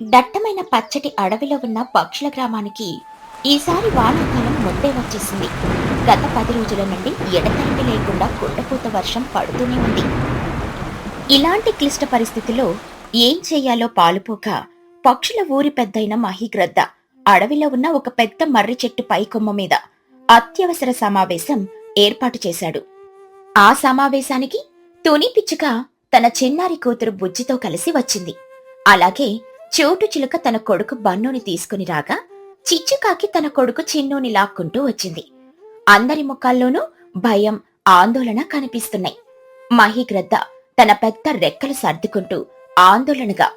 దట్టమైన పచ్చటి అడవిలో ఉన్న పక్షుల గ్రామానికి ఈసారి వానాకాలం ముందే వచ్చేసింది. గత 10 రోజుల నుండి ఎడతెరిపి లేకుండా కుండపోత వర్షం పడుతూనే ఉంది. ఇలాంటి క్లిష్ట పరిస్థితిలో ఏం చెయ్యాలో పాలుపోక పక్షుల ఊరి పెద్దయిన మహిగ్రద్ద అడవిలో ఉన్న ఒక పెద్ద మర్రి చెట్టు పైకొమ్మ మీద అత్యవసర సమావేశం ఏర్పాటు చేశాడు. ఆ సమావేశానికి తుని పిచ్చుక తన చిన్నారి కూతురు బుజ్జితో కలిసి వచ్చింది. అలాగే చోటు చిలుక తన కొడుకు బన్నుని తీసుకుని రాగా చిచ్చుకాకి తన కొడుకు చిన్నూని లాక్కుంటూ వచ్చింది. అందరి ముఖాల్లోనూ భయం, ఆందోళన కనిపిస్తున్నాయి. మహిగ్రద్ద తన పెద్ద రెక్కలు సర్దుకుంటూ ఆందోళనగా,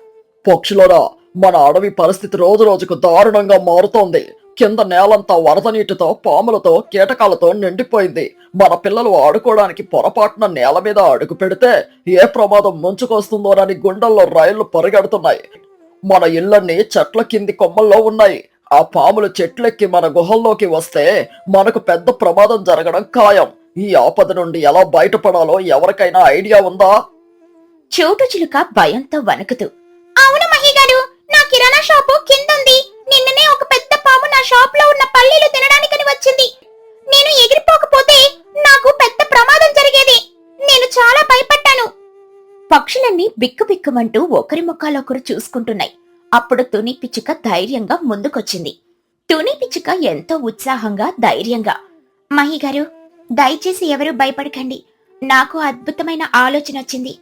పక్షులరా, మన అడవి పరిస్థితి రోజు రోజుకు దారుణంగా మారుతోంది. కింద నేలంతా వరద నీటితో, పాములతో, కీటకాలతో నిండిపోయింది. మన పిల్లలు ఆడుకోవడానికి పొరపాటున నేల మీద అడుగు పెడితే ఏ ప్రమాదం ముంచుకొస్తుందోనని గుండెల్లో రైళ్లు పరిగెడుతున్నాయి. మన ఇళ్లన్నీ చెట్ల కింది కొమ్మల్లో ఉన్నాయి. ఆ పాములు చెట్లెక్కి మన గుహల్లోకి వస్తే మనకు పెద్ద ప్రమాదం జరగడం ఖాయం. ఈ ఆపద నుండి ఎలా బయటపడాలో ఎవరికైనా ఐడియా ఉందా? చోటు చిలుక భయంతో వణుకుతూ, అవును మహిగారు, నా కిరాణా షాపు కిందుంది. నిన్ననే ఒక పెద్ద పాము నా షాప్ లో ఉన్న పల్లీలు తినడానికని వచ్చింది. నేను ఎగిరిపోకపోతే నాకు పెద్ద ప్రమాదం జరిగేది. నేను చాలా భయపడ్డాను. పక్షులన్నీ బిక్కుబిక్కుమంటూ ఒకరి ముఖాలొకరు చూసుకుంటున్నాయి. అప్పుడు తుని పిచ్చుక ధైర్యంగా ముందుకొచ్చింది. తుని పిచ్చుక ఎంతో ఉత్సాహంగా, ధైర్యంగా, మహిగారు, దయచేసి ఎవరూ భయపడకండి. నాకు అద్భుతమైన ఆలోచన వచ్చింది.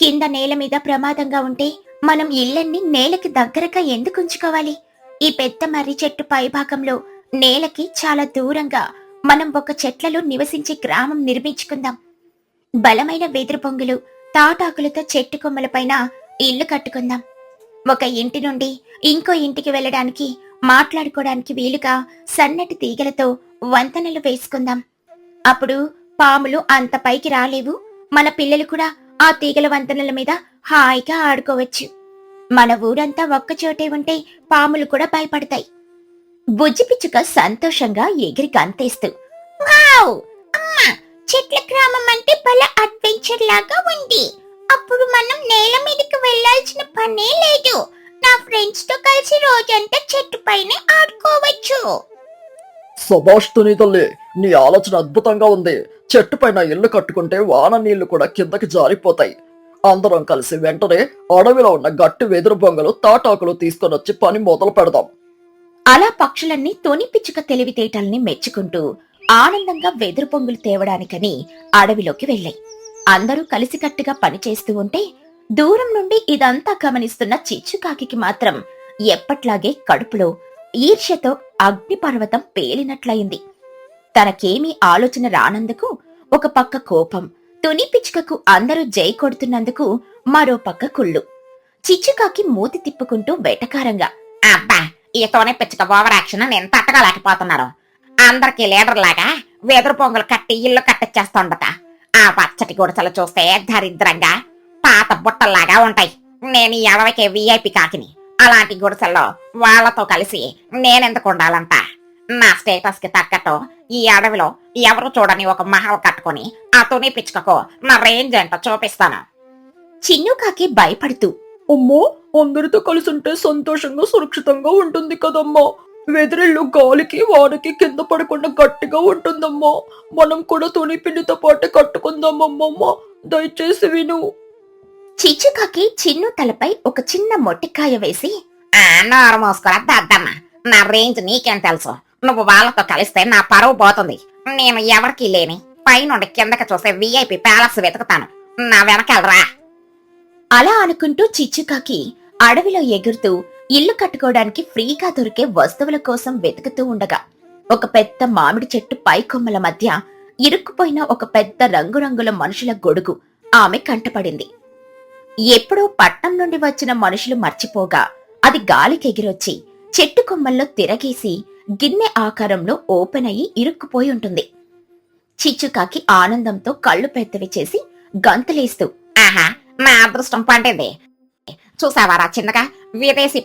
కింద నేల మీద ప్రమాదంగా ఉంటే మనం ఇళ్లన్నీ నేలకి దగ్గరగా ఎందుకు ఉంచుకోవాలి? ఈ పెద్ద మర్రి చెట్టు పైభాగంలో నేలకి చాలా దూరంగా మనం ఒక చెట్లలో నివసించే గ్రామం నిర్మించుకుందాం. బలమైన వెదురు బొంగులు, తాటాకులతో చెట్టు కొమ్మలపైన ఇల్లు కట్టుకుందాం. ఒక ఇంటి నుండి ఇంకో ఇంటికి వెళ్ళడానికి, మాట్లాడుకోవడానికి వీలుగా సన్నటి తీగలతో వంతెనలు వేసుకుందాం. అప్పుడు పాములు అంత పైకి రాలేవు. మన పిల్లలు కూడా ఆ తీగల వంతెనల మీద హాయిగా ఆడుకోవచ్చు. మన ఊరంతా ఒక్కచోటే ఉంటే పాములు కూడా భయపడతాయి. బుజ్జి పిచ్చుక సంతోషంగా ఎగిరి గంతేస్తూ, వావ్! అమ్మా, చెట్ల గ్రామం అంటే భలే అడ్వెంచర్ లాగా ఉంది. అప్పుడు మనం నేల మీదకి వెళ్లాల్సిన పనే లేదు. నా ఫ్రెండ్స్ తో కలిసి రోజంతా చెట్టు పైనే ఆడుకోవచ్చు. శభాష్ తుని తల్లి, నీ ఆలోచన అద్భుతంగా ఉంది. చెట్టు పైన ఇల్లు కట్టుకుంటే వాన నీళ్లు కూడా కిందకి జారిపోతాయి. అందరం కలిసి వెంటనే అడవిలో ఉన్న గట్టి వెదురు బొంగలు, తాటాకులు తీసుకొనొచ్చి పని మొదలు పెడదాం. అలా పక్షులన్నీ తుని పిచ్చుక తెలివితేటల్ని మెచ్చుకుంటూ ఆనందంగా వెదురు పొంగులు తేవడానికని అడవిలోకి వెళ్ళాయి. అందరూ కలిసికట్టుగా పనిచేస్తూ ఉంటే దూరం నుండి ఇదంతా గమనిస్తున్న చిచ్చుకాకి మాత్రం ఎప్పట్లాగే కడుపులో ఈర్ష్యతో అగ్నిపర్వతం పేలినట్లయింది. తనకేమీ ఆలోచన రానందుకు ఒక పక్క కోపం, తుని పిచ్చుకకు అందరూ జై కొడుతున్నందుకు మరో పక్క కుళ్ళు. చిచ్చుకాకి మూతి తిప్పుకుంటూ వెటకారంగా, అబ్బా, ఈ తోనే పిచ్చుక ఓవర్ యాక్షన్ నేను తట్టగలేకపోతున్నాను. అందరికి లీడర్ లాగా వెదురు పొంగులు కట్టి ఇల్లు కట్టిచ్చేస్తుండట. ఆ పచ్చటి గుడిసెలు చూస్తే దరిద్రంగా పాత బుట్టల్లాగా ఉంటాయి. నేను ఈ అడవికి విఐపి కాకిని. అలాంటి గుడిసెల్లో వాళ్లతో కలిసి నేనెందుకు ఉండాలంట? నా స్టేటస్ కి తగ్గట్టు ఈ అడవిలో ఎవరు చూడని ఒక మహల్ కట్టుకుని ఆ తుని పిచ్చుకకు నా రేంజ్ ఏంటో చూపిస్తాను. చిన్నుకాకి భయపడుతూ, అమ్మో, అందరితో కలిసి ఉంటే సంతోషంగా, సురక్షితంగా ఉంటుంది కదమ్మా. వెదిరిల్లు గాలికి వానకి కింద పడకుండా గట్టిగా ఉంటుందమ్మా. మనం కూడా తుని పిండితో పాటు కట్టుకుందామమ్మమ్మ. దయచేసి విను. చిచ్చుకాకి చిన్ను తలపై ఒక చిన్న మొట్టికాయ వేసి, నోరు మోసుకోరా దద్దమ్మ. నా రేంజ్ నీకేం తెలుసు? నువ్వు వాళ్ళతో కలిస్తే నా పరువు పోతుంది. నేను ఎవరికి లేని పైనుండి కిందకి చూసే విఐపి ప్యాలెస్ వెతుకుతాను. నా వెనకాలరా. అలా అనుకుంటూ చిచ్చుకాకి అడవిలో ఎగురుతూ ఇల్లు కట్టుకోవడానికి ఫ్రీగా దొరికే వస్తువుల కోసం వెతుకుతూ ఉండగా ఒక పెద్ద మామిడి చెట్టు పైకొమ్మల మధ్య ఇరుక్కుపోయిన ఒక పెద్ద రంగురంగుల మనుషుల గొడుగు ఆమె కంటపడింది. ఎప్పుడో పట్నం నుండి వచ్చిన మనుషులు మర్చిపోగా అది గాలికెగిరొచ్చి చెట్టు కొమ్మల్లో తిరగేసి గిన్నె ఆకారంలో ఓపెన్ అయ్యి ఇరుక్కుపోయి ఉంటుంది. చిచ్చుకాకి ఆనందంతో కళ్ళు పెద్దవి చేసి గంతులేస్తూ, ఆహా, నా అదృష్టం పండింది. చూసావారా చిన్నగా, విదేశీ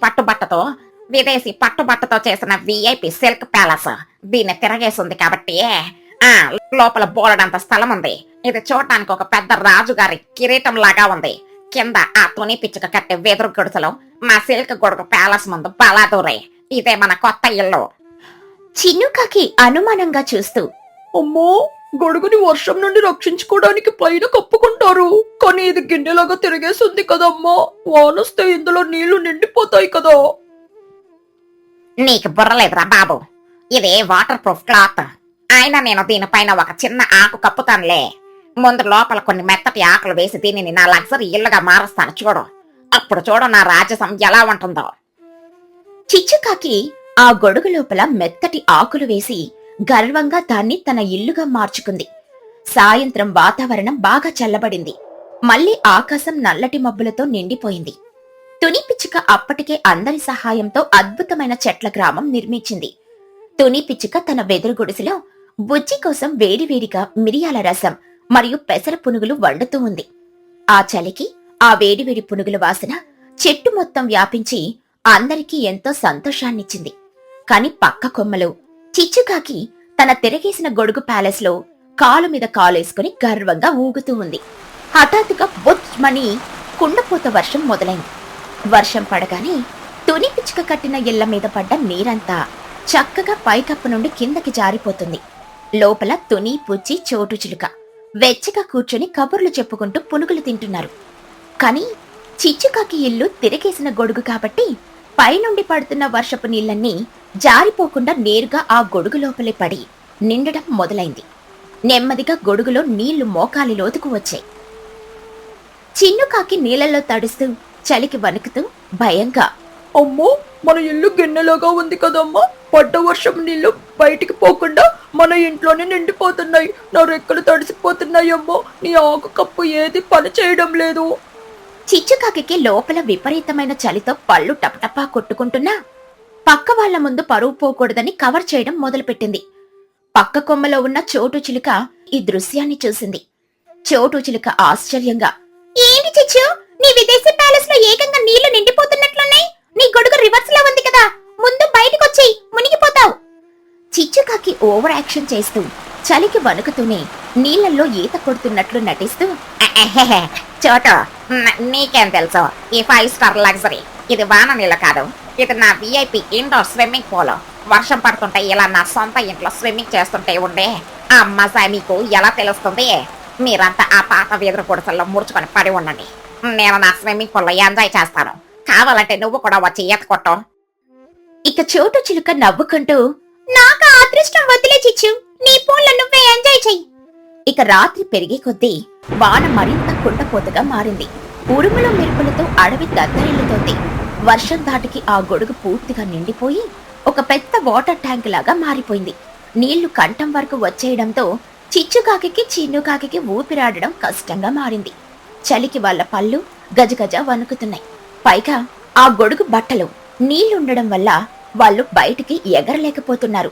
పట్టుబట్టతో చేసిన విఐపి సిల్క్ ప్యాలెస్. దీన్ని తిరగేసింది కాబట్టి లోపల బోలెడంత స్థలం ఉంది. ఇది చూడటానికి ఒక పెద్ద రాజుగారి కిరీటం లాగా ఉంది. కింద ఆ తుని పిచ్చుక కట్టే వెదురు గుడిసెలో మా సిల్క్ గొడుగు ప్యాలెస్ ముందు బలాదూరే. ఇదే మన కొత్త ఇల్లు. చిన్నుకాకి అనుమానంగా చూస్తూ, అమ్మో, గొడుగుని వర్షం నుండి రక్షించుకోవడానికి పైన కప్పుకుంటారు, కానీ ఇది గిన్నెలాగా తిరిగేస్తుంది కదమ్మా, వానొస్తే ఇందులో నీళ్లు నిండిపోతాయి కదా. నీకు బుర్రలేదురా బాబు, ఇది వాటర్ ప్రూఫ్ క్లాత్. అయినా నేను దీనిపైన ఒక చిన్న ఆకు కప్పుతానులే. ముందు లోపల కొన్ని మెత్తటి ఆకులు వేసి దీనిని నా లగ్జరీ ఇల్లుగా మారుస్తాను చూడు. అప్పుడు చూడు నా రాజసం ఎలా ఉంటుందో. చిచ్చుకాకి ఆ గొడుగు లోపల మెత్తటి ఆకులు వేసి గర్వంగా దాన్ని తన ఇల్లుగా మార్చుకుంది. సాయంత్రం వాతావరణం బాగా చల్లబడింది. మళ్లీ ఆకాశం నల్లటి మబ్బులతో నిండిపోయింది. తుని పిచ్చుక అప్పటికే అందరి సహాయంతో అద్భుతమైన చెట్ల గ్రామం నిర్మించింది. తుని పిచ్చుక తన వెదురు గుడిసెలో బుజ్జి కోసం వేడివేడిగా మిరియాల రసం మరియు పెసర పునుగులు వండుతూ ఉంది. ఆ చలికి ఆ వేడివేడి పునుగుల వాసన చెట్టు మొత్తం వ్యాపించి అందరికీ ఎంతో సంతోషాన్నిచ్చింది. కాని పక్క కొమ్మలో చిచ్చుకాకి తన తిరగేసిన గొడుగు ప్యాలెస్ లో కాలు మీద కాలేసుకుని గర్వంగా ఊగుతూ ఉంది. హఠాత్తుగా బొచ్మని కుండపోత వర్షం మొదలైంది. వర్షం పడగానే తుని పిచ్చుక కట్టిన ఇళ్ల మీద పడ్డ నీరంతా చక్కగా పైకప్పు నుండి కిందకి జారిపోతుంది. లోపల తుని, పుచ్చి, చోటు చిలుక వెచ్చగా కూర్చొని కబుర్లు చెప్పుకుంటూ పునుగులు తింటున్నారు. కాని చిచ్చుకాకి ఇల్లు తిరగేసిన గొడుగు కాబట్టి పైనుండి పడుతున్న వర్షపు నీళ్లన్నీ జారిపోకుండా నేరుగా ఆ గొడుగు లోపలే పడి నిండడం మొదలైంది. నెమ్మదిగా గొడుగులో నీళ్లు మోకాలి లోతుకు వచ్చాయి. చిన్నుకాకి నీళ్లలో తడుస్తూ చలికి వణుకుతూ భయంగా, అమ్మో, మన ఇల్లు గిన్నెలాగా ఉంది కదమ్మా, పడ్డ వర్షం నీళ్లు బయటికి పోకుండా మన ఇంట్లోనే నిండిపోతున్నాయి, నా రెక్కలు తడిసిపోతున్నాయమ్మో, నీ ఆకు కప్పు ఏది పని చేయడం లేదు. చిచ్చుకాకి లోపల విపరీతమైన చలితో పళ్ళు టపటపా కొట్టుకుంటున్నా పక్క వాళ్ల ముందు పరువు పోకూడదని కవర్ చేయడం మొదలుపెట్టింది. పక్క కొమ్మలో ఉన్న చోటు చిలుక ఈ దృశ్యాన్ని చూసింది. చోటు చిలుక ఆశ్చర్యంగా, ఏంటి చిచ్చు, నీ విదేశీ ప్యాలెస్ లో ఏకంగా నీళ్లు నిండిపోతున్నట్లున్నాయి, నీ గొడుగు రివర్స్ లో ఉంది కదా, ముందు బయటకొచ్చేయి, మునిగిపోతావు. చిచ్చుకాకి ఓవర్ యాక్షన్ చేస్తూ చలికి వణుకుతూనే నీళ్లలో ఈత కొడుతున్నట్లు నటిస్తూ, చోటు, నీకేం తెలుసు ఈ 5 స్టార్ లగ్జరీ? ఇది వాన నీళ్ళు కాదు, ఇది నా VIP ఇండోర్ స్విమ్మింగ్ పూల్. వర్షం పడుతుంటే ఇలా నా సొంత ఇంట్లో స్విమ్మింగ్ చేస్తుంటే ఉండే ఆ మజా మీకు ఎలా తెలుస్తుంది? మీరంతా ఆ పాత వెదురు గుడిసెల్లో ముడుచుకొని పడి ఉండండి. నేను నా స్విమ్మింగ్ పూల్ లో ఎంజాయ్ చేస్తాను. కావాలంటే నువ్వు కూడా వచ్చి ఈత కొట్టు. ఇక చోటు చిలుక నవ్వుకుంటూ, నాకు అదృష్టం వదిలే చిచ్చు, నీ పూల్లో నువ్వే ఎంజాయ్ చెయ్యి. ఇక రాత్రి పెరిగే కొద్దీ వాన మరింత కుండపోతగా మారింది. ఉరుముల మెరుపులతో అడవి దద్దరిల్లుతోంది. వర్షం దాటికి ఆ గొడుగు పూర్తిగా నిండిపోయి ఒక పెద్ద వాటర్ ట్యాంక్ లాగా మారిపోయింది. నీళ్లు కంఠం వరకు వచ్చేయడంతో చిచ్చుకాకి, చిన్నుకాకి ఊపిరాడడం కష్టంగా మారింది. చలికి వాళ్ళ పళ్ళు గజగజ వణుకుతున్నాయి. పైగా ఆ గొడుగు బట్టలు నీళ్లుండడం వల్ల వాళ్ళు బయటికి ఎగరలేకపోతున్నారు.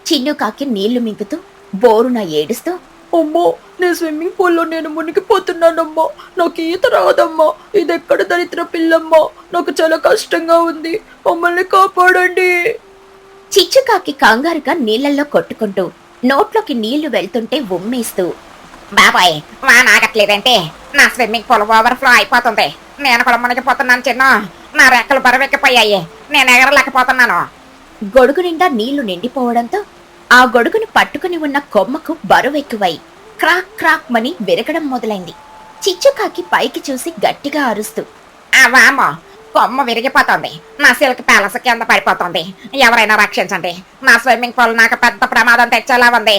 చిన్నుకాకి నీళ్లు మింగుతూ బోరున ఏడుస్తూ, అమ్మో, నీ స్విమ్మింగ్ పూల్లో నేను మునిగిపోతున్నానమ్మా, నాకు ఈత రాదమ్మా, ఇదెక్కడ దరిద్ర పిల్లమ్మా, నాకు చాలా కష్టంగా ఉంది, మమ్మల్ని కాపాడండి. చిచ్చుకాకి కంగారుగా నీళ్లలో కొట్టుకుంటూ నోట్లోకి నీళ్లు వెళ్తుంటే ఉమ్మేస్తూ, బాబాయ్, వాన ఆగట్లేదంటే నా స్విమ్మింగ్ పూల్ ఓవర్ఫ్లో అయిపోతుంది. నేను కూడా మునిగిపోతున్నాను చిన్న, నా రెక్కలు బరువెక్కిపోయాయి, నేను ఎగరలేకపోతున్నాను. గొడుగు నిండా నీళ్లు నిండిపోవడంతో ఆ గొడుగును పట్టుకుని ఉన్న కొమ్మకు బరువెక్కువై క్రాక్ క్రాక్ మని విరగడం మొదలైంది. చిచ్చుకాకి పైకి చూసి గట్టిగా అరుస్తూ, వామో, కొమ్మ విరిగిపోతుంది, నా సిల్క్ ప్యాలెస్ కింద పడిపోతుంది, ఎవరైనా రక్షించండి, నా స్విమ్మింగ్ పూల్ నాకు పెద్ద ప్రమాదం తెచ్చేలా ఉంది.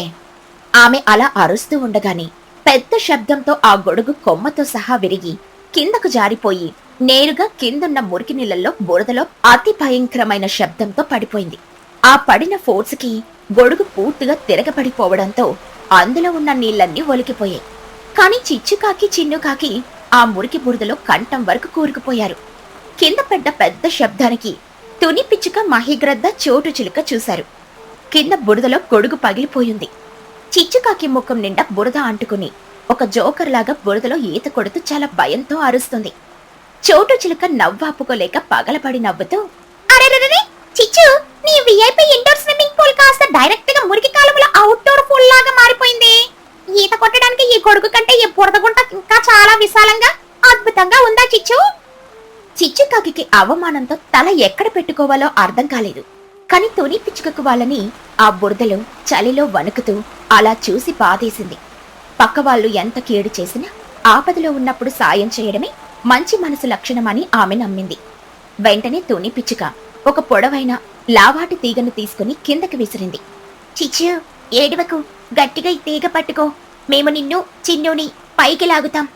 ఆమె అలా అరుస్తూ ఉండగానే పెద్ద శబ్దంతో ఆ గొడుగు కొమ్మతో సహా విరిగి కిందకు జారిపోయి నేరుగా కిందున్న మురికి నీళ్లలో బురదలో అతి భయంకరమైన శబ్దంతో పడిపోయింది. ఆ పడిన ఫోర్స్కి గొడుగు పూర్తిగా తిరగబడిపోవడంతో అందులో ఉన్న నీళ్లన్నీ ఒలికిపోయాయి. కాని చిచ్చుకాకి, చిన్నుకాకి ఆ మురికి బురదలో కంఠం వరకు కూరుకుపోయారు. కింద పడ్డ పెద్ద శబ్దానికి తుని పిచ్చుక, మహిగ్రద్ద, చోటు చిలుక చూశారు. కింద బురదలో గొడుగు పగిలిపోయింది. చిచ్చుకాకి ముఖం నిండా బురద అంటుకుని ఒక జోకర్ లాగా బురదలో ఈత కొడుతూ చాలా భయంతో అరుస్తుంది. చోటు చిలుక నవ్వాపుకోలేక పగలబడి నవ్వుతూ, అరెరెరె చిచ్చు, నీ VIP ఇండోర్ స్విమ్మింగ్ పూల్ కాస్త డైరెక్ట్ గా మురికి కాలువలో అవుట్డోర్ పూల్ లాగా మారిపోయింది. ఈత కొట్టడానికి ఈ గొడుగు కంటే ఈ బురద గుంట ఇంకా చాలా విశాలంగా అద్భుతంగా ఉందా చిచ్చు? చిచ్చుకాకి అవమానంతో తల ఎక్కడ పెట్టుకోవాలో అర్థం కాలేదు. కాని తుని పిచ్చుకకు వాళ్ళని ఆ బురదలో చలిలో వణుకుతూ అలా చూసి బాధేసింది. పక్కవాళ్లు ఎంత కీడు చేసినా ఆపదలో ఉన్నప్పుడు సాయం చేయడమే మంచి మనసు లక్షణమని ఆమె నమ్మింది. వెంటనే తుని పిచ్చుక ఒక పొడవైన లావాటి తీగను తీసుకుని కిందకి విసిరింది. చిచ్చు, ఏడవకు, గట్టిగా ఈ తీగ పట్టుకో, మేము నిన్ను చిన్నుని పైకి లాగుతాం.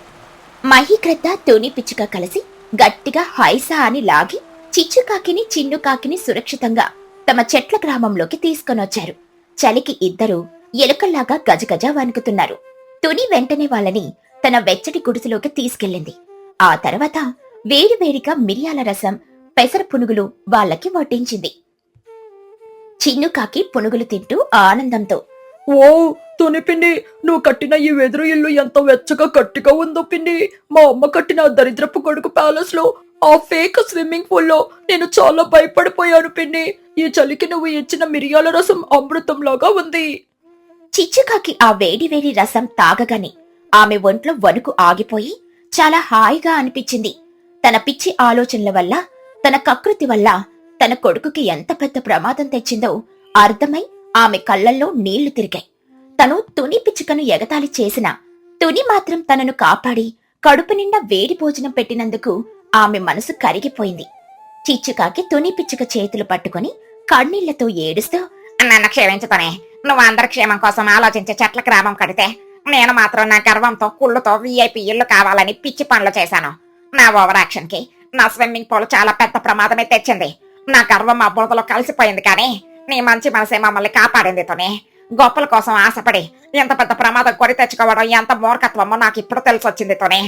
మహీకృత తుని పిచ్చుక కలిసి గట్టిగా హైసా అని లాగి చిచ్చుకాకిని చిన్నుకాకిని సురక్షితంగా తమ చెట్ల గ్రామంలోకి తీసుకొనొచ్చారు. చలికి ఇద్దరూ ఎలుకల్లాగా గజగజ వణుకుతున్నారు. తుని వెంటనే వాళ్ళని తన వెచ్చటి గుడిసెలోకి తీసుకెళ్ళింది. ఆ తర్వాత వేడివేడిగా మిరియాల రసం, పెసర పునుగులు వాళ్ళకి వడ్డించింది. చిన్నుకాకి పునుగులు తింటూ ఆనందంతో, ఓ తుని పిన్ని, నువ్వు కట్టిన ఈ వెదురు ఇల్లు ఎంత వెచ్చగా గట్టిగా ఉందో పిన్ని. మా అమ్మ కట్టిన ఆ దరిద్రపు కొడుకు ప్యాలెస్ లో ఆ ఫేక్ స్విమ్మింగ్ పూల్ లో నేను చాలా భయపడిపోయాను పిన్ని. ఈ చలికి నువ్వు ఇచ్చిన మిరియాల రసం అమృతంలాగా ఉంది. చిచ్చుకాకి ఆ వేడివేడి రసం తాగగానే ఆమె ఒంట్లో వణుకు ఆగిపోయి చాలా హాయిగా అనిపించింది. తన పిచ్చి ఆలోచనల వల్ల, తన కకృతి వల్ల తన కొడుకుకి ఎంత పెద్ద ప్రమాదం తెచ్చిందో అర్థమై ఆమె కళ్ళల్లో నీళ్లు తిరిగాయి. తను తుని పిచ్చుకను ఎగతాళి చేసినా తుని మాత్రం తనను కాపాడి కడుపు నిండా వేడి భోజనం పెట్టినందుకు ఆమె మనసు కరిగిపోయింది. చిచ్చుకాకి తుని పిచ్చుక చేతులు పట్టుకుని కన్నీళ్లతో ఏడుస్తూ, నన్ను క్షమించుతానే. నువ్వు అందరి క్షేమం కోసం ఆలోచించే చెట్ల గ్రామం కడితే నేను మాత్రం నా గర్వంతో కుళ్ళుతో VIP ఇల్లు కావాలని పిచ్చి పనులు చేశాను. నా ఓవర్ యాక్షన్ కి నా స్విమ్మింగ్ పూల్ చాలా పెద్ద ప్రమాదమే తెచ్చింది. నా గర్వం ఆ బురదలో కలిసిపోయింది, కానీ నీ మంచి మనసే మమ్మల్ని కాపాడింది తుని. గొప్పల కోసం ఆశపడి ఎంత పెద్ద ప్రమాదం కొని తెచ్చుకోవడం ఎంత మూర్ఖత్వమో నాకు ఇప్పుడు తెలిసొచ్చింది తుని.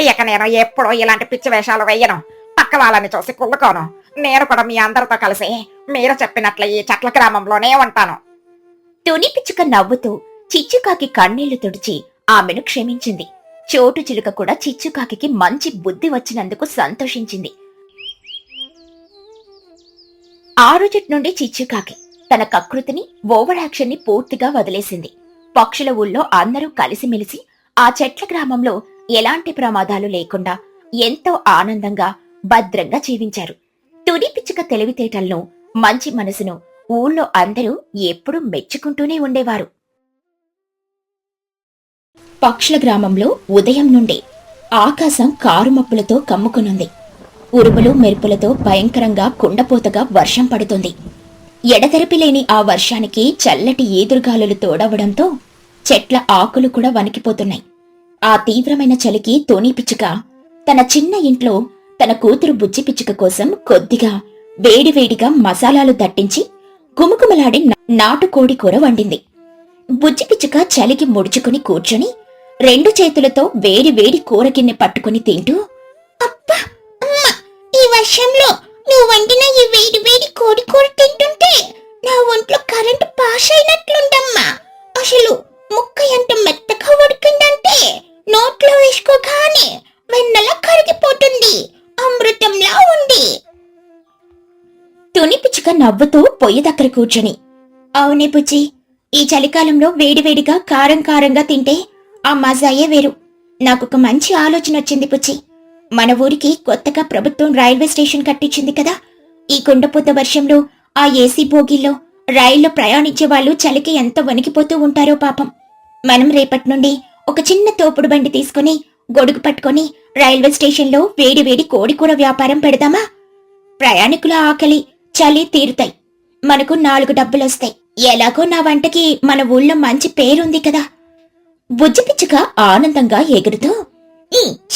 ఇక నేను ఎప్పుడూ ఇలాంటి పిచ్చి వేషాలు వేయను, పక్క వాళ్ళని చూసి కుళ్ళుకోను. నేను కూడా మీ అందరితో కలిసి మీరు చెప్పినట్లు ఈ చెట్ల గ్రామంలోనే ఉంటాను. తుని పిచ్చుక నవ్వుతూ చిచ్చుకాకి కన్నీళ్లు తుడిచి ఆమెను క్షమించింది. చోటు చిలుక కూడా చిచ్చుకాకి మంచి బుద్ధి వచ్చినందుకు సంతోషించింది. ఆ రోజుటి నుండి చిచ్చుకాకి తన కకృతిని, ఓవర్ యాక్షన్ ని పూర్తిగా వదిలేసింది. పక్షుల ఊళ్ళో అందరూ కలిసిమెలిసి ఆ చెట్ల గ్రామంలో ఎలాంటి ప్రమాదాలు లేకుండా ఎంతో ఆనందంగా భద్రంగా జీవించారు. తుని పిచ్చుక తెలివితేటలను, మంచి మనసును ఊళ్ళో అందరూ ఎప్పుడూ మెచ్చుకుంటూనే ఉండేవారు. పక్షుల గ్రామంలో ఉదయం నుండే ఆకాశం కారుమప్పులతో కమ్ముకునుంది. ఉరుములు మెరుపులతో భయంకరంగా కుండపోతగా వర్షం పడుతుంది. ఎడతెరపిలేని ఆ వర్షానికి చల్లటి ఈదురుగాలులు తోడవడంతో చెట్ల ఆకులు కూడా వణికిపోతున్నాయి. ఆ తీవ్రమైన చలికి తుని పిచ్చుక తన చిన్న ఇంట్లో తన కూతురు బుజ్జి పిచ్చుక కోసం కొద్దిగా వేడివేడిగా మసాలాలు దట్టించి గుమగుమలాడి నాటుకోడి కూర వండింది. బుజ్జి పిచ్చుక చలికి ముడుచుకుని కూర్చొని 2 చేతులతో వేడి వేడి కూర గిన్నె పట్టుకుని తింటూ, అబ్బా అమ్మా, ఈ వర్షంలో నువ్వు వండిన ఈ వేడి వేడి కోడి కూర తింటుంటే నా ఒంట్లో కరెంటు పాస్ అయినట్లుందమ్మా. అసలు ముక్క ఎంత మెత్తగా ఉడికిందంటే నోట్లో వేసుకోగానే వెన్నలా కరిగిపోతుంది, అమృతంలా ఉంది. తుని పిచ్చుక నవ్వుతూ పొయ్యి దగ్గర కూర్చొని, అవునే బుజ్జి, ఈ చలికాలంలో వేడివేడిగా కారం కారంగా తింటే ఆ మజాయే వేరు. నాకొక మంచి ఆలోచన వచ్చింది బుజ్జి. మన ఊరికి కొత్తగా ప్రభుత్వం రైల్వే స్టేషన్ కట్టించింది కదా. ఈ కుండపోత వర్షంలో ఆ ఏసీ బోగీల్లో రైల్లో ప్రయాణించే వాళ్ళు చలికి ఎంత వణికిపోతూ ఉంటారో పాపం. మనం రేపటి నుండి ఒక చిన్న తోపుడు బండి తీసుకుని గొడుగు పట్టుకుని రైల్వే స్టేషన్లో వేడివేడి కోడికూర వ్యాపారం పెడదామా? ప్రయాణికుల ఆకలి, చలి తీరుతాయి, మనకు 4 డబ్బులొస్తాయి. ఎలాగో నా వంటకి మన ఊళ్ళో మంచి పేరుంది కదా. బుజ్జి పిచ్చుక ఆనందంగా ఎగురుతూ,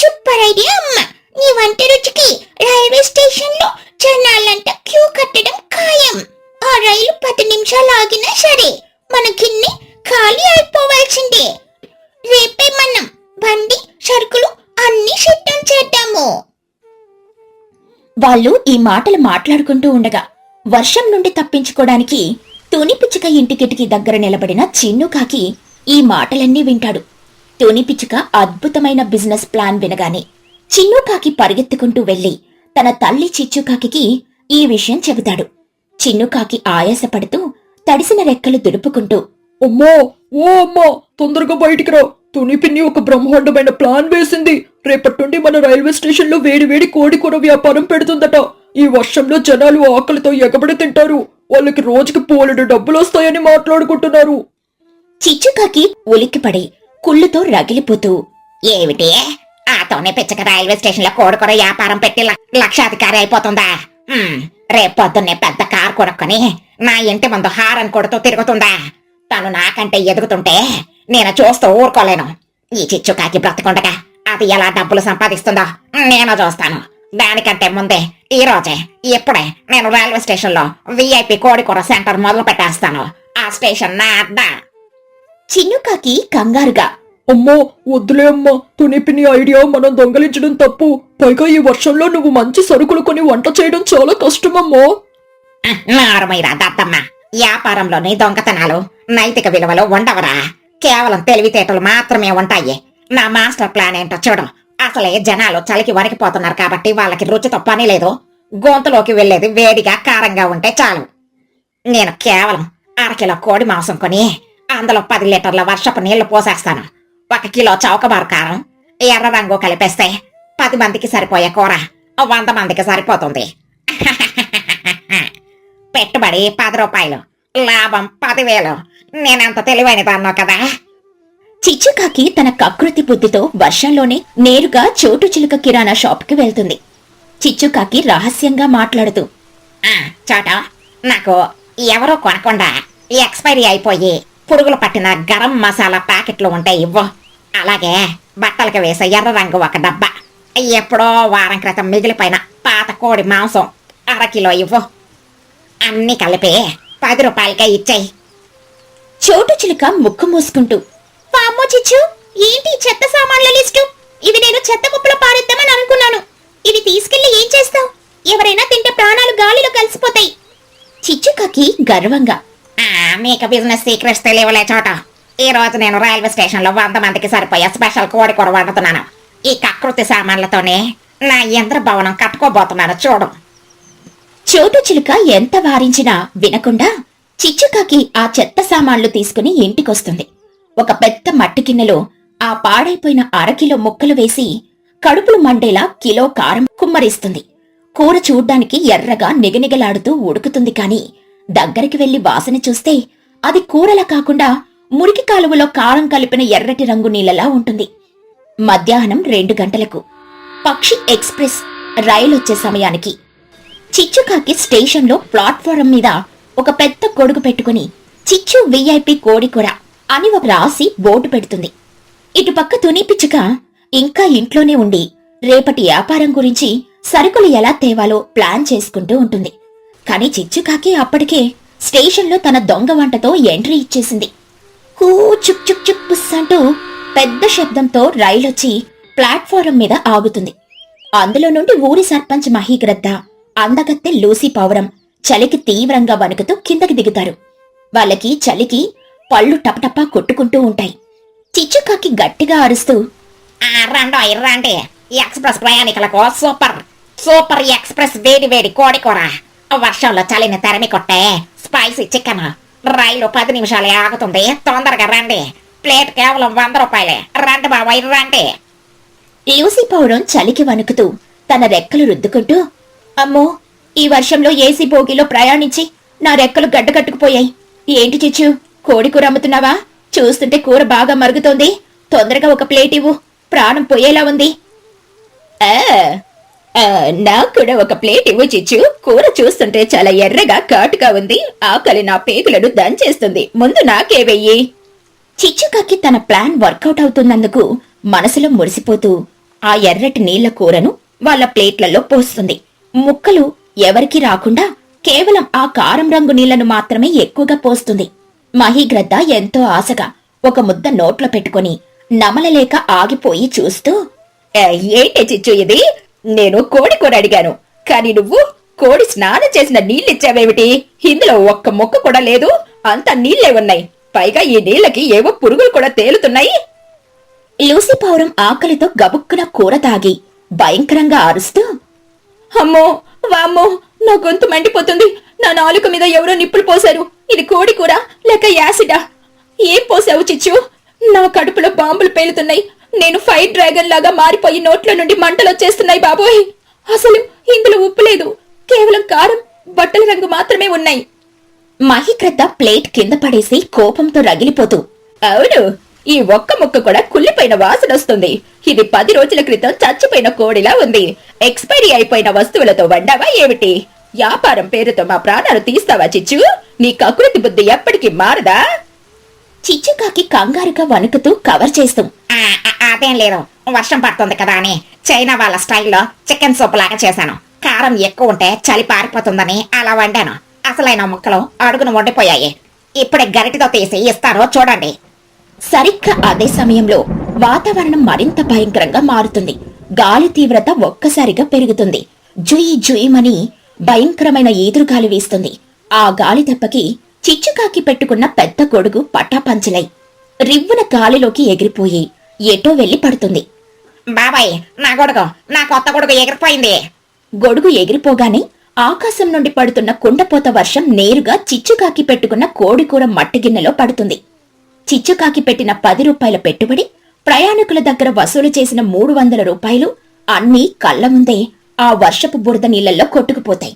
సూపర్ ఐడియా అమ్మా. నీ వంట రుచికి రైల్వే స్టేషన్ లో జనాలంతా క్యూ కట్టడం ఖాయం. ఆ రైలు 10 నిమిషాలు ఆగినా సరే మన గిన్నె ఖాళీ అయిపోవాల్సిందే. రేపే మనం బండి, సరుకులు అన్ని సిద్ధం చేద్దాము. వాళ్ళు ఈ మాటలు మాట్లాడుకుంటూ ఉండగా వర్షం నుండి తప్పించుకోవడానికి తుని పిచ్చుక ఇంటి కిటికీ దగ్గర నిలబడిన చిన్నుకాకి ఈ మాటలన్నీ వింటాడు. తుని పిచ్చుక అద్భుతమైన బిజినెస్ ప్లాన్ వినగానే చిన్నుకాకి పరిగెత్తుకుంటూ వెళ్లి తన తల్లి చిచ్చుకాకి ఈ విషయం చెబుతాడు. చిన్నుకాకి ఆయాసపడుతూ తడిసిన రెక్కలు దులుపుకుంటూ, అమ్మో, ఓ అమ్మా, తొందరగా బయటికి రా. తుని పిన్ని ఒక బ్రహ్మాండమైన ప్లాన్ వేసింది. రేపటి నుండి మన రైల్వే స్టేషన్ లో వేడి వేడి కోడి కూర వ్యాపారం పెడుతుందట. ఈ వర్షంలో జనాలు ఆకలితో ఎగబడి తింటారు. వాళ్ళకి రోజుకి పోలెడు డబ్బులు వస్తాయని మాట్లాడుకుంటున్నారు. చిచ్చుకాకి ఉలిక్కిపడి కుళ్ళుతో రగిలిపోతూ, ఏమిటి ఆతోనే పిచ్చక రైల్వే స్టేషన్ లో కోడికూర వ్యాపారం పెట్టి లక్షాధికారి అయిపోతుందా? రేపు పొద్దున్నే పెద్ద కారు కొనుక్కొని నా ఇంటి ముందు హారన్ కొడుతూ తిరుగుతుందా? తను నాకంటే ఎదుగుతుంటే నేను చూస్తూ ఊరుకోలేను. ఈ చిచ్చుకాకి బ్రతకుండగా అది ఎలా డబ్బులు సంపాదిస్తుందో నేను చూస్తాను. దానికంటే ముందే ఈ రోజే ఇప్పుడే నేను రైల్వే స్టేషన్ లో VIP కోడికూర సెంటర్ మొదలు పెట్టేస్తాను. ఆ స్టేషన్ నా అడ్డా. చిన్నుకాకి కంగారుగా, అమ్మో వద్దులే అమ్మా, తునిపిని ఐడియా మనం దొంగలించడం తప్పు. పైగా ఈ వర్షంలో నువ్వు మంచి సరుకులు కొని వంట చేయడం చాలా కష్టమమ్మా. నారుమైరా దద్దమ్మ, వ్యాపారంలోని దొంగతనాలు నైతిక విలువలు ఉండవరా. కేవలం తెలివితేటలు మాత్రమే ఉంటాయి. నా మాస్టర్ ప్లాన్ ఏంటో చూడు. అసలే జనాలు చలికి వణికిపోతున్నారు కాబట్టి వాళ్ళకి రుచితో పని లేదు. గొంతులోకి వెళ్లేది వేడిగా కారంగా ఉంటే చాలు. నేను కేవలం 1 కిలో కోడి మాంసం కొని అందులో 10 లీటర్ల వర్షపు నీళ్లు పోసేస్తాను. 1 కిలో చౌకబారు కారం, ఎర్ర రంగు కలిపేస్తే 10 మందికి సరిపోయే కూర 100 మందికి సరిపోతుంది. పెట్టుబడి 10 రూపాయలు, లాభం 10,000. నేనంత తెలివైన దాన్నో కదా. చిచ్చుకాకి తన కకృతి బుద్ధితో వర్షంలోనే నేరుగా చోటు చిలుక కిరాణా షాప్కి వెళ్తుంది. చిచ్చుకాకి రహస్యంగా మాట్లాడుతూ, చోట నాకు ఎవరో కొనకుండా ఎక్స్పైరీ అయిపోయి పురుగులు పట్టిన గరం మసాలా ప్యాకెట్లు ఉంటే ఇవ్వు. అలాగే బట్టలకు వేసే ఎర్ర రంగు 1 డబ్బా, ఎప్పుడో వారం క్రితం మిగిలిపోయిన పాత కోడి మాంసం 1/2 కిలో ఇవ్వు. అన్ని కలిపి 10 రూపాయలకే ఇచ్చేయి. చోటు చిలుక ముక్కు మూసుకుంటూ, వామ్మో చిచ్చు, ఏంటి చెత్త సామాన్ల లిస్టు? ఇవి నేను చెత్త కుప్పలో పారేద్దామని అనుకున్నాను. ఇవి తీసుకెళ్లి ఏం చేస్తావు? ఎవరైనా తింటే ప్రాణాలు గాలిలో కలిసిపోతాయి. చిచ్చుకాకి గర్వంగా, మీకు బిజినెస్ సీక్రెట్స్ తెలియలే చోట. ఈ రోజు నేను రైల్వే స్టేషన్ లో 100 మందికి సరిపోయే స్పెషల్ కోడి కూర వండుతున్నాను. ఈ కకృతి సామాన్లతోనే నా యంత్ర భవనం కట్టుకోబోతున్నాను చూడు. చోటు చిలుక ఎంత వారించినా వినకుండా చిచ్చుకాకి ఆ చెత్త సామాన్లు తీసుకుని ఇంటికొస్తుంది. ఒక పెద్ద మట్టి గిన్నెలో ఆ పాడైపోయిన 1/2 కిలో ముక్కలు వేసి కడుపులు మండేలా కిలో కారం కుమ్మరిస్తుంది. కూర చూడ్డానికి ఎర్రగా నిగనిగలాడుతూ ఉడుకుతుంది. కాని దగ్గరికి వెళ్లి వాసన చూస్తే అది కూరలా కాకుండా మురికి కాలువలో కారం కలిపిన ఎర్రటి రంగు నీళ్లలా ఉంటుంది. మధ్యాహ్నం 2 గంటలకు పక్షి ఎక్స్ప్రెస్ రైలొచ్చే సమయానికి చిచ్చుకాకి స్టేషన్లో ప్లాట్ఫారం మీద ఒక పెద్ద గొడుగు పెట్టుకుని చిచ్చు VIP కోడికూర అని ఒక రాసి బోర్డు పెడుతుంది. ఇటుపక్క తుని పిచ్చుక ఇంకా ఇంట్లోనే ఉండి రేపటి వ్యాపారం గురించి సరుకులు ఎలా తేవాలో ప్లాన్ చేసుకుంటూ ఉంటుంది. కాని చిచ్చుకాకి అప్పటికే స్టేషన్లో తన దొంగ వంటతో ఎంట్రీ ఇచ్చేసింది. హూ చుక్ చుక్ చుక్ పుస్ అంటూ పెద్ద శబ్దంతో రైలొచ్చి ప్లాట్ఫారం మీద ఆగుతుంది. అందులో నుండి ఊరి సర్పంచ్ మహీగ్రద్ద, అందగత్తె లూసీ పౌరం చలికి తీవ్రంగా వణుకుతూ కిందకి దిగుతారు. వాళ్ళకి చలికి పళ్ళు టపటపా కొట్టుకుంటూ ఉంటాయి. చిచ్చుకాకి గట్టిగా అరుస్తూ, రండి ఎక్స్ప్రెస్ ప్రయాణికులకు సూపర్ సూపర్ ఎక్స్ప్రెస్ వేడి వేడి కోడికూర, వర్షంలో చలిని తరిమి కొట్టే స్పైసీ చికెన్. రైలు 10 నిమిషాలే ఆగుతుంది, తొందరగా రండి. ప్లేట్ కేవలం 100 రూపాయలే. రండి బాబాయ్ రండి. లూసీ పౌరం చలికి వణుకుతూ తన రెక్కలు రుద్దుకుంటూ, అమ్మో, ఈ వర్షంలో ఏసీ బోగిలో ప్రయాణించి నా రెక్కలు గడ్డకట్టుకుపోయాయి. ఏంటి చిచ్చు, కోడికూర అమ్ముతున్నావా? చూస్తుంటే కూర బాగా మరుగుతోంది. తొందరగా ఒక ప్లేట్ ఇవ్వు, ప్రాణం పోయేలా ఉంది. నాకు కూడా ఒక ప్లేట్ ఇవ్వు చిచ్చు. కూర చూస్తుంటే చాలా ఎర్రగా ఘాటుగా ఉంది. ఆకలి నా పేగులను దంచేస్తుంది. ముందు నాకే వెయ్యి. చిచ్చుకాకి తన ప్లాన్ వర్కౌట్ అవుతున్నందుకు మనసులో మురిసిపోతూ ఆ ఎర్రటి నీళ్ల కూరను వాళ్ళ ప్లేట్లలో పోస్తుంది. ముక్కలు ఎవరికీ రాకుండా కేవలం ఆ కారం రంగు నీళ్లను మాత్రమే ఎక్కువగా పోస్తుంది. మహీగ్రద్ద ఎంతో ఆశగా ఒక ముద్ద నోట్లో పెట్టుకుని నమలలేక ఆగిపోయి చూస్తూ, ఏంటే చిచ్చు ఇది? నేను కోడి కూర అడిగాను, కాని నువ్వు కోడి స్నానం చేసిన నీళ్ళిచ్చావేమిటి? ఇందులో ఒక్క ముక్క కూడా లేదు, అంతా నీళ్లే ఉన్నాయి. పైగా ఈ నీళ్లకి ఏవో పురుగులు కూడా తేలుతున్నాయి. లూసీ పౌరం ఆకలితో గబుక్కున కూర తాగి భయంకరంగా అరుస్తూ, అమ్మో వామ్మో, నా గొంతు మండిపోతుంది. నా నాలుక మీద ఎవరో నిప్పులు పోశారు. ఇది కోడి కూర లేక యాసిడా? ఏం పోసావు చిచ్చు? నా కడుపులో బాంబులు పేలుతున్నాయి. నేను ఫైర్ డ్రాగన్ లాగా మారిపోయి నోట్ల నుండి మంటలు వచ్చేస్తున్నాయి బాబోయ్. అసలు ఇందులో ఉప్పు లేదు, కేవలం కారం, బట్టల రంగు మాత్రమే ఉన్నాయి. మహిగ్రద్ద ప్లేట్ కింద పడేసి కోపంతో రగిలిపోతూ, అవును, ఈ ఒక్క ముక్క కూడా కుళ్ళిపోయిన వాసన వస్తుంది. ఇది 10 రోజుల క్రితం చచ్చిపోయిన కోడిలా ఉంది. ఎక్స్పైరీ అయిపోయిన వస్తువులతో వండావా ఏమిటి? వ్యాపారం పేరుతో మా ప్రాణాలు తీస్తావా చిచ్చు? నీ కకృతి బుద్ధి ఎప్పటికీ మారదా? చిచ్చుకాకి కంగారుగా వణుకుతూ కవర్ చేస్తూ, అదేం లేదు, వర్షం పడుతుంది కదా అని చైనా వాళ్ళ స్టైల్లో చికెన్ సూప్ లాగా చేశాను. కారం ఎక్కువ ఉంటే చలి పారిపోతుందని అలా వండాను. అసలైన ముక్కలు అడుగును వండిపోయాయి. ఇప్పుడే గరిటితో తీసి ఇస్తాను చూడండి. సరిగ్గా అదే సమయంలో వాతావరణం మరింత భయంకరంగా మారుతుంది. గాలి తీవ్రత ఒక్కసారిగా పెరుగుతుంది. జుయి జుయిమని భయంకరమైన ఈదురుగాలి వీస్తుంది. ఆ గాలి దెబ్బకి చిచ్చుకాకి పెట్టుకున్న పెద్ద గొడుగు పటాపంచలై రివ్వున గాలిలోకి ఎగిరిపోయి ఎటో వెళ్లి పడుతుంది. బాబాయ్, నా గొడుగు, నా కొత్త గొడుగు ఎగిరిపోయింది. గొడుగు ఎగిరిపోగానే ఆకాశం నుండి పడుతున్న కుండపోత వర్షం నేరుగా చిచ్చుకాకి పెట్టుకున్న కోడికూర మట్టిగిన్నెలో పడుతుంది. చిచ్చుకాకి పెట్టిన 10 రూపాయల పెట్టుబడి, ప్రయాణికుల దగ్గర వసూలు చేసిన 300 రూపాయలు అన్నీ కళ్ల ముందే ఆ వర్షపు బురద నీళ్లలో కొట్టుకుపోతాయి.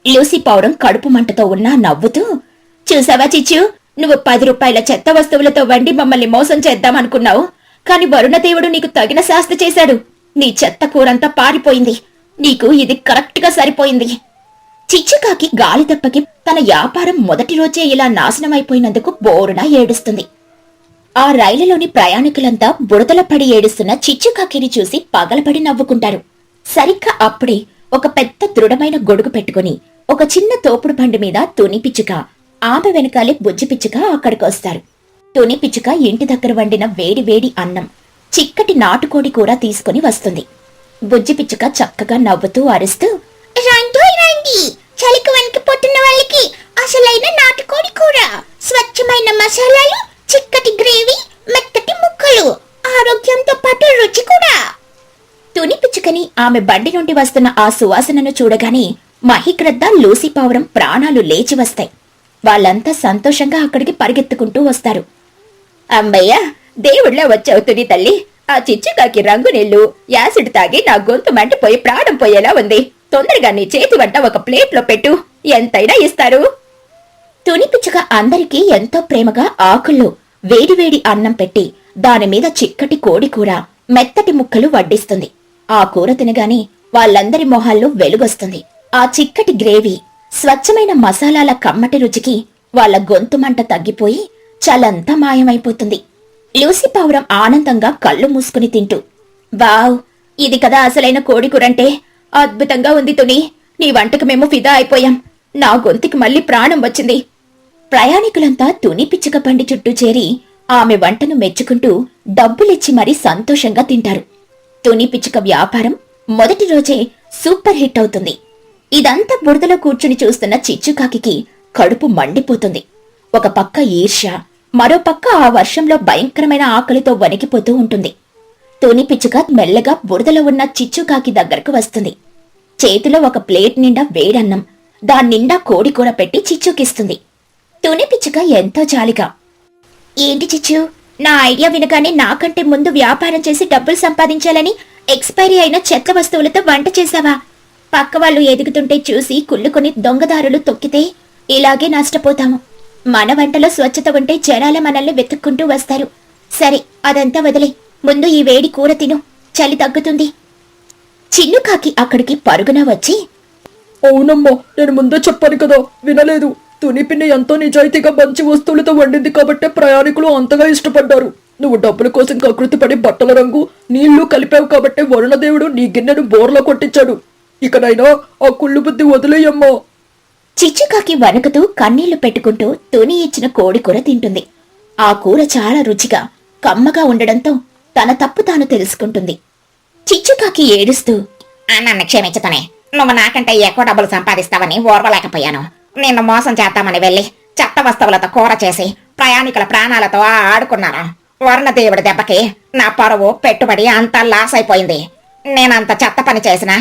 లూసీ పౌరం కడుపు మంటతో ఉన్నా నవ్వుతూ, చూసావా చిచ్చు, నువ్వు 10 రూపాయల చెత్త వస్తువులతో వండి మమ్మల్ని మోసం చేద్దామనుకున్నావు. కాని వరుణదేవుడు నీకు తగిన శాస్తి చేశాడు. నీ చెత్త కూరంతా పారిపోయింది. నీకు ఇది కరెక్ట్ గా సరిపోయింది. చిచ్చుకాకి గాలి దెబ్బకి తన వ్యాపారం మొదటి రోజే ఇలా నాశనమైపోయినందుకు బోరున ఏడుస్తుంది. ఆ రైలులోని ప్రయాణికులంతా బురదల పడి ఏడుస్తున్న చిచ్చుకాకిని చూసి పగలబడి నవ్వుకుంటారు. సరిగ్గా అప్పుడే ఒక పెద్ద దృఢమైన గొడుగు పెట్టుకుని ఒక చిన్న తోపుడు బండి మీద తుని పిచ్చుక, ఆమె వెనకాలే బుజ్జి పిచ్చుక అక్కడికొస్తారు. తుని పిచ్చుక ఇంటి దగ్గర వండిన వేడి వేడి అన్నం, చిక్కటి నాటుకోడి కూర తీసుకుని వస్తుంది. బుజ్జి పిచ్చుక చక్కగా నవ్వుతూ అరుస్తూ, రండి, చలికి వణికిపోతున్న వాళ్ళకి అసలైన నాటుకోడి కూర, స్వచ్ఛమైన మసాలాలు, చిక్కటి గ్రేవీ, మెత్తటి ముక్కలు, ఆరోగ్యంతో పాటు రుచి కూడా. తుని పిచ్చుకని ఆమె బండి నుండి వస్తున్న ఆ సువాసనను చూడగానే మహిగ్రద్ద, లూసీ పౌరం ప్రాణాలు లేచి వస్తాయి. వాళ్ళంతా సంతోషంగా అక్కడికి పరిగెత్తుకుంటూ వస్తారు. అమ్మయ్య, దేవుళ్ళ వచ్చావు తుని తల్లి. ఆ చిచ్చుకాకి రంగు నీళ్లు, యాసిడ్ తాగి నా గొంతు మంటిపోయి ప్రాణం పోయేలా ఉంది. తొందరగా నీ చేతి వంట ఒక ప్లేట్లో పెట్టు, ఎంతైనా ఇస్తారు. తుని పిచ్చుక అందరికీ ఎంతో ప్రేమగా ఆకుల్లో వేడివేడి అన్నం పెట్టి దానిమీద చిక్కటి కోడి కూర, మెత్తటి ముక్కలు వడ్డిస్తుంది. ఆ కూర తినగానే వాళ్ళందరి మొహాల్లో వెలుగొస్తుంది. ఆ చిక్కటి గ్రేవీ, స్వచ్ఛమైన మసాలాల కమ్మటి రుచికి వాళ్ళ గొంతు మంట తగ్గిపోయి చలంతా మాయమైపోతుంది. లూసీ పౌరం ఆనందంగా కళ్ళు మూసుకుని తింటూ, వావ్, ఇది కదా అసలైన కోడికూరంటే. అద్భుతంగా ఉంది తుని, నీ వంటకు మేము ఫిదా అయిపోయాం. నా గొంతుకి మళ్ళీ ప్రాణం వచ్చింది. ప్రయాణికులంతా తుని పిచ్చుక బండి చుట్టూ చేరి ఆమె వంటను మెచ్చుకుంటూ డబ్బులిచ్చి మరీ సంతోషంగా తింటారు. తుని పిచ్చుక వ్యాపారం మొదటి రోజే సూపర్ హిట్ అవుతుంది. ఇదంతా బురదలో కూర్చుని చూస్తున్న చిచ్చుకాకి కడుపు మండిపోతుంది. ఒక పక్క ఈర్ష్య, మరో పక్క ఆ వర్షంలో భయంకరమైన ఆకలితో వణికిపోతూ ఉంటుంది. తుని పిచ్చుక మెల్లగా బురదలో ఉన్న చిచ్చుకాకి దగ్గరకు వస్తుంది. చేతిలో ఒక ప్లేట్ నిండా వేడన్నం, దాన్నిండా కోడికూర పెట్టి చిచ్చుకిస్తుంది. తుని పిచ్చుక ఎంతో జాలిగా, ఏంటి చిచ్చు, నా ఐడియా వినగానే నాకంటే ముందు వ్యాపారం చేసి డబ్బులు సంపాదించాలని ఎక్స్పైరీ అయిన చెత్త వస్తువులతో వంట చేశావా? పక్క వాళ్ళు ఎదుగుతుంటే చూసి కుళ్ళుకొని దొంగదారులు తొక్కితే ఇలాగే నష్టపోతాము. మన వంటలో స్వచ్ఛత ఉంటే జనాల మనల్ని వెతుక్కుంటూ వస్తారు. సరే, అదంతా వదిలే, ముందు ఈ వేడి కూర తిను, చలి తగ్గుతుంది. చిన్నుకాకి అక్కడికి పరుగున వచ్చి, అవునమ్మా, నేను ముందే చెప్పాను కదా, వినలేదు. తుని పిన్ని ఎంతో నిజాయితీగా మంచి వస్తువులతో వండింది కాబట్టే ప్రయాణికులు అంతగా ఇష్టపడ్డారు. నువ్వు డబ్బుల కోసం కకృతి పడి బట్టల రంగు, నీళ్లు కలిపావు కాబట్టే వరుణదేవుడు నీ గిన్నెను బోర్లో కొట్టించాడు. ఇకనైనా ఆ కుళ్ళు బుద్ధి వదిలేయమ్మా. చిచ్చుకాకి వణుకుతూ కన్నీళ్లు పెట్టుకుంటూ తుని ఇచ్చిన కోడికూర తింటుంది. ఆ కూర చాలా రుచిగా, కమ్మగా ఉండడంతో తన తప్పు తాను తెలుసుకుంటుంది. చిచ్చుకాకి ఏడుస్తూ, నన్ను క్షమించుతనే, నువ్వు నాకంటే ఎక్కువ డబ్బులు సంపాదిస్తావని ఓర్వలేకపోయాను. నిన్ను మోసం చేద్దామని వెళ్లి చెత్త వస్తువులతో కూర చేసి ప్రయాణికుల ప్రాణాలతో ఆడుకున్నాను. వరుణదేవుడి దెబ్బకి నా పరువు, పెట్టుబడి అంతా లాస్ అయిపోయింది. నేనంత చెత్త పని చేసినా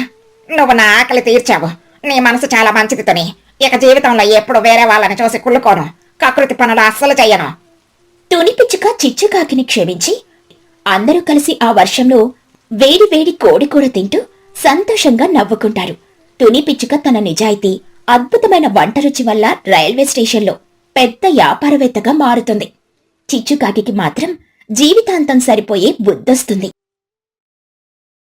నువ్వు నా ఆకలి తీర్చావు. నీ మనసు చాలా మంచిది తుని. ఇక జీవితంలో ఎప్పుడు వేరే వాళ్ళని చూసి కుళ్ళుకోను, కకృతి పనులు అస్సలు చెయ్యను. తుని పిచ్చుక చిచ్చుకాకిని క్షమించి అందరూ కలిసి ఆ వర్షంలో వేడి వేడి కోడి కూర తింటూ సంతోషంగా నవ్వుకుంటారు. తుని పిచ్చుక తన నిజాయితీ, అద్భుతమైన వంట రుచి వల్ల రైల్వే స్టేషన్లో పెద్ద వ్యాపారవేత్తగా మారుతుంది. చిచ్చుకాకి మాత్రం జీవితాంతం సరిపోయే బుద్ధొస్తుంది.